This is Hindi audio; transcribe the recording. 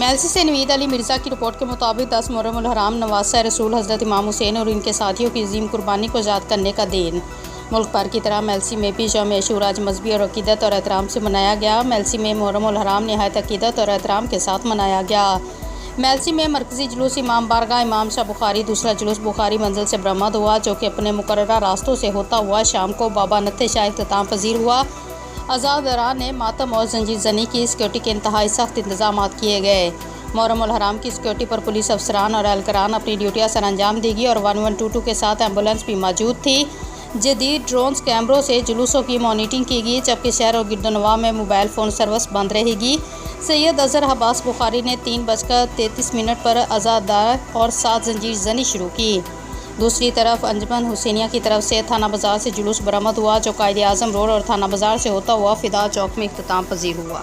एलसी से नवीद अली मिर्ज़ा की रिपोर्ट के मुताबिक 10 मुहर्रम हराम नवासा रसूल हज़रत इमाम हुसैन और इनके साथियों की अजीम कुर्बानी को याद करने का दिन। मुल्क भर की तरह मेलसी में भी यौम आशूरा आज मजहबी और अकीदत और एहतराम से मनाया गया। मेलसी में मुहर्रम हराम नहायत अकीदत और एहतराम के साथ मनाया गया। मेलसी में मरकज़ी जुलूस इमाम बारगाह इमाम शाह बुखारी, दूसरा जुलूस बुखारी मंजिल से बरामद हुआ, जो कि अपने मुकर्ररा रास्तों से होता हुआ शाम को बाबा नत्थे शाह इख्तिताम पजीर हुआ। अज़ादारान ने मातम और जंजीर जनी की सिक्योरिटी के इंतहाई सख्त इंतजाम किए गए। मुहर्रम हराम की सिक्योरिटी पर पुलिस अफसरान और एहलकारान अपनी ड्यूटियां सर अंजाम देगी और 1122 के साथ एम्बुलेंस भी मौजूद थी। जदीद ड्रोन्स कैमरों से जुलूसों की मॉनिटरिंग की गई, जबकि शहर और गिरदोनवा में मोबाइल फ़ोन सर्विस बंद रहेगी। सैयद अजहर अब्बास बुखारी ने 3:33 पर अज़ादार और 7 जंजीर जनी शुरू की। दूसरी तरफ अंजुमन हुसैनिया की तरफ से थाना बाजार से जुलूस बरामद हुआ, जो कायदे आज़म रोड और थाना बाजार से होता हुआ फिदा चौक में इख्तिताम पजीर हुआ।